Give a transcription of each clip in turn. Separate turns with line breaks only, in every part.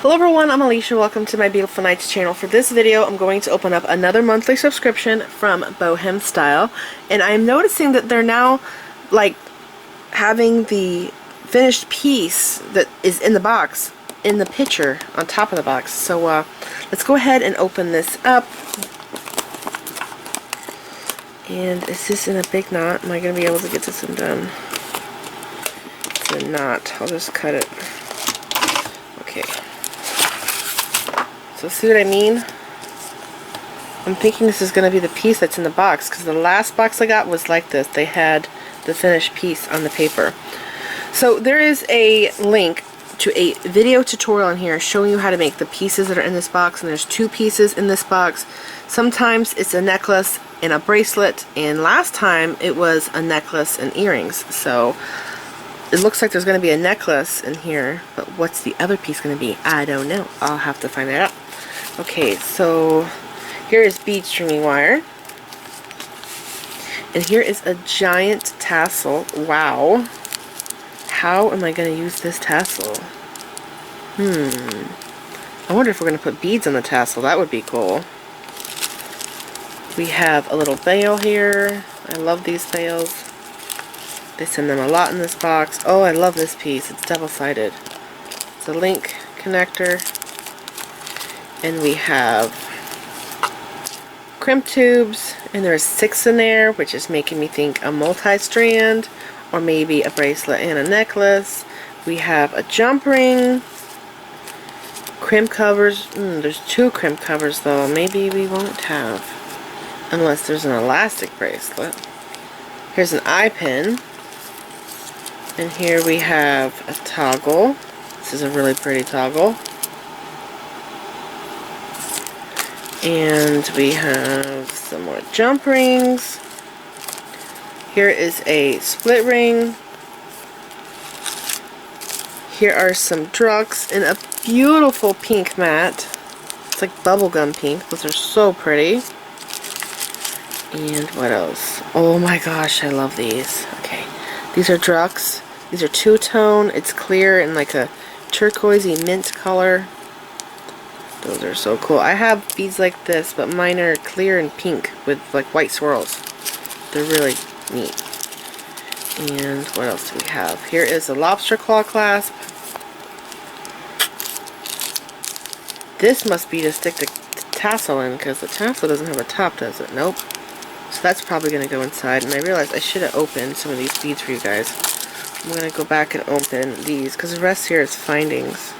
Hello everyone, I'm Alicia. Welcome to my Beautiful Nights channel. For this video, I'm going to open up another monthly subscription from BohemStyle, and I'm noticing that they're now like having the finished piece that is in the box in the picture on top of the box. So let's go ahead and open this up. And is this in a big knot? Am I going to be able to get this undone? It's a knot. I'll just cut it. Okay. So see what I mean? I'm thinking this is going to be the piece that's in the box, because the last box I got was like this. They had the finished piece on the paper. So there is a link to a video tutorial in here showing you how to make the pieces that are in this box, and there's two pieces in this box. Sometimes it's a necklace and a bracelet, and last time it was a necklace and earrings. So it looks like there's going to be a necklace in here, but what's the other piece going to be? I don't know. I'll have to find it out. Okay, so here is bead stringing wire, and here is a giant tassel. Wow. How am I going to use this tassel? I wonder if we're going to put beads on the tassel. That would be cool. We have a little veil here. I love these veils. They send them a lot in this box. Oh, I love this piece. It's double-sided. It's a link connector. And we have crimp tubes, and there's 6 in there, which is making me think a multi-strand, or maybe a bracelet and a necklace. We have a jump ring, crimp covers. There's 2 crimp covers though. Maybe we won't have, unless there's an elastic bracelet. Here's an eye pin, and here we have a toggle. This is a really pretty toggle. And we have some more jump rings. Here is a split ring. Here are some drugs in a beautiful pink mat. It's like bubblegum pink. Those are so pretty. And what else? Oh my gosh, I love these. Okay, these are drugs. These are two-tone. It's clear in like a turquoisey mint color. Those are so cool. I have beads like this, but mine are clear and pink with like white swirls. They're really neat. And what else do we have? Here is a lobster claw clasp. This must be to stick the tassel in, because the tassel doesn't have a top, does it? Nope. So that's probably going to go inside. And I realized I should have opened some of these beads for you guys. I'm going to go back and open these, because the rest here is findings.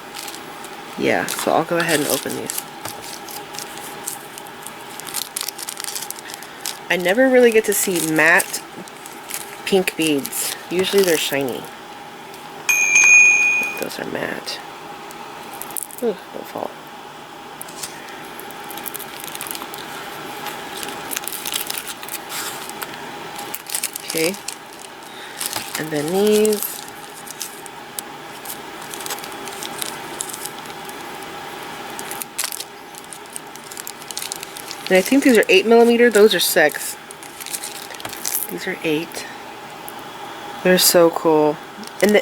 Yeah, so I'll go ahead and open these. I never really get to see matte pink beads. Usually they're shiny. Those are matte. Ooh, don't fall. Okay. And then these. And I think these are 8mm. Those are 6. These are 8. They're so cool. And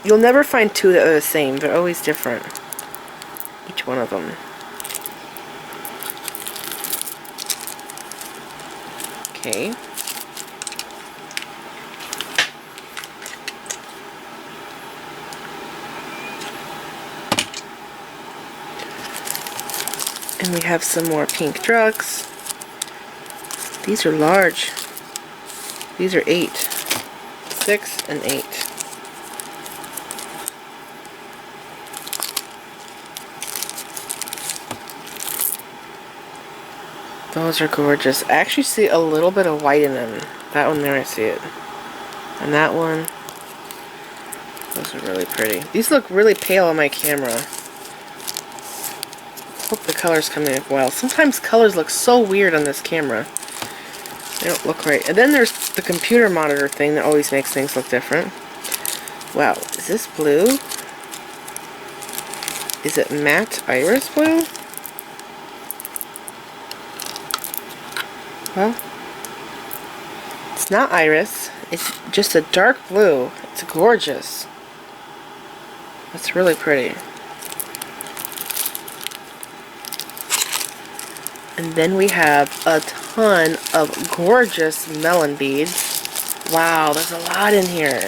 you'll never find 2 that are the same. They're always different. Each one of them. Okay. And we have some more pink drugs. These are large. These are 8. 6 and 8. Those are gorgeous. I actually see a little bit of white in them. That one there, I see it. And that one. Those are really pretty. These look really pale on my camera. Hope the color's coming up well. Sometimes colors look so weird on this camera. They don't look right. And then there's the computer monitor thing that always makes things look different. Wow, is this blue? Is it matte iris blue? Well, it's not iris. It's just a dark blue. It's gorgeous. It's really pretty. And then we have a ton of gorgeous melon beads. Wow, there's a lot in here.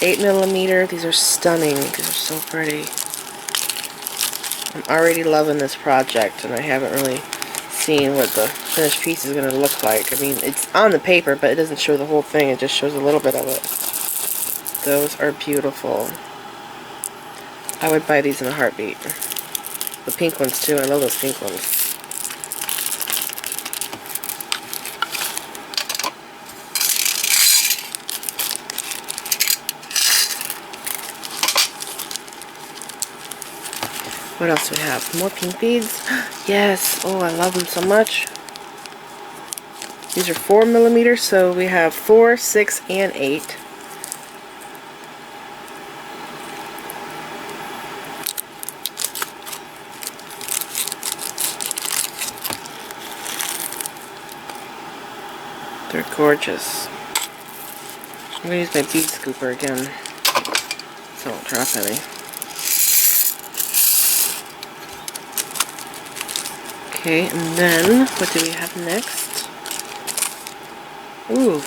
8mm. These are stunning. These are so pretty. I'm already loving this project, and I haven't really seen what the finished piece is going to look like. I mean, it's on the paper, but it doesn't show the whole thing. It just shows a little bit of it. Those are beautiful. I would buy these in a heartbeat. The pink ones, too. I love those pink ones. What else do we have? More pink beads? Yes! Oh, I love them so much. These are 4mm, so we have 4, 6, and 8. They're gorgeous. I'm going to use my bead scooper again, so I don't drop any. Okay, and then, what do we have next? Ooh,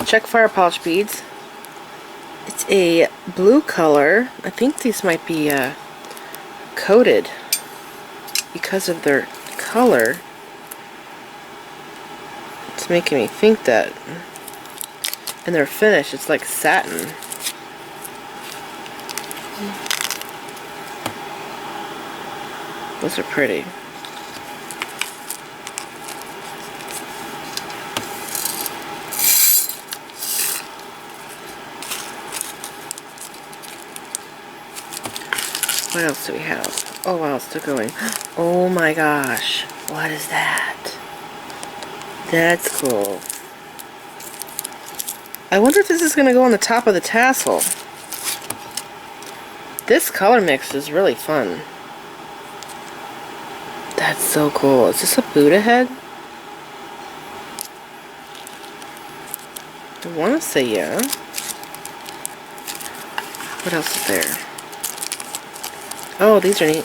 check fire polish beads. It's a blue color. I think these might be coated because of their color. It's making me think that. And their finish, it's like satin. Those are pretty. What else do we have? Oh wow, it's still going. Oh my gosh. What is that? That's cool. I wonder if this is going to go on the top of the tassel. This color mix is really fun. That's so cool. Is this a Buddha head? I want to say yeah. What else is there? Oh, these are neat.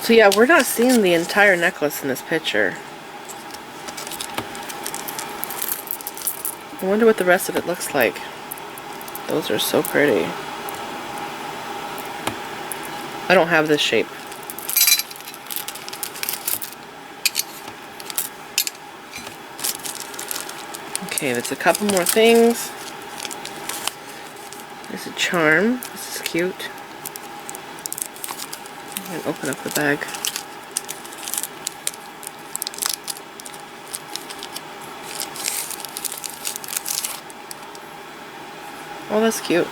So yeah, we're not seeing the entire necklace in this picture. I wonder what the rest of it looks like. Those are so pretty. I don't have this shape. Okay, there's a couple more things. There's a charm. This is cute. I'm gonna open up the bag. Oh, that's cute.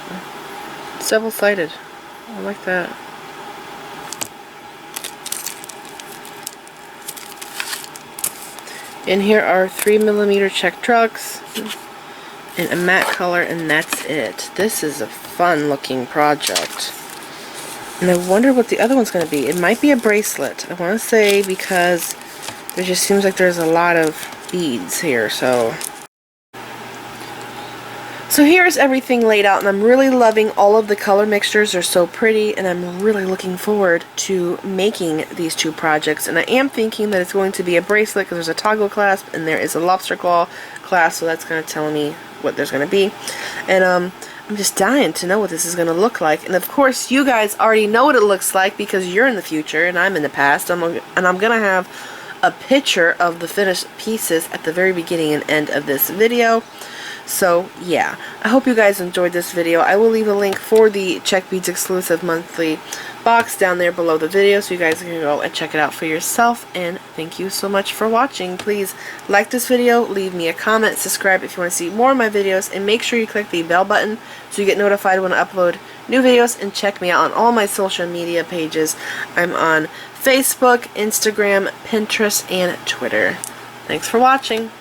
It's double-sided. I like that. In here are 3mm check trucks in a matte color, and that's it. This is a fun looking project. And I wonder what the other one's going to be. It might be a bracelet, I want to say, because there just seems like there's a lot of beads here. So here's everything laid out, and I'm really loving all of the color mixtures. They're so pretty, and I'm really looking forward to making these two projects. And I am thinking that it's going to be a bracelet because there's a toggle clasp and there is a lobster claw clasp, so that's going to tell me what there's going to be. And I'm just dying to know what this is going to look like. And of course, you guys already know what it looks like because you're in the future and I'm in the past. And I'm going to have a picture of the finished pieces at the very beginning and end of this video. So yeah, I hope you guys enjoyed this video. I will leave a link for the Check Beads exclusive monthly box down there below the video so you guys can go and check it out for yourself. And thank you so much for watching. Please like this video, leave me a comment, subscribe if you want to see more of my videos, and make sure you click the bell button so you get notified when I upload new videos. And check me out on all my social media pages. I'm on Facebook, Instagram, Pinterest, and Twitter. Thanks for watching.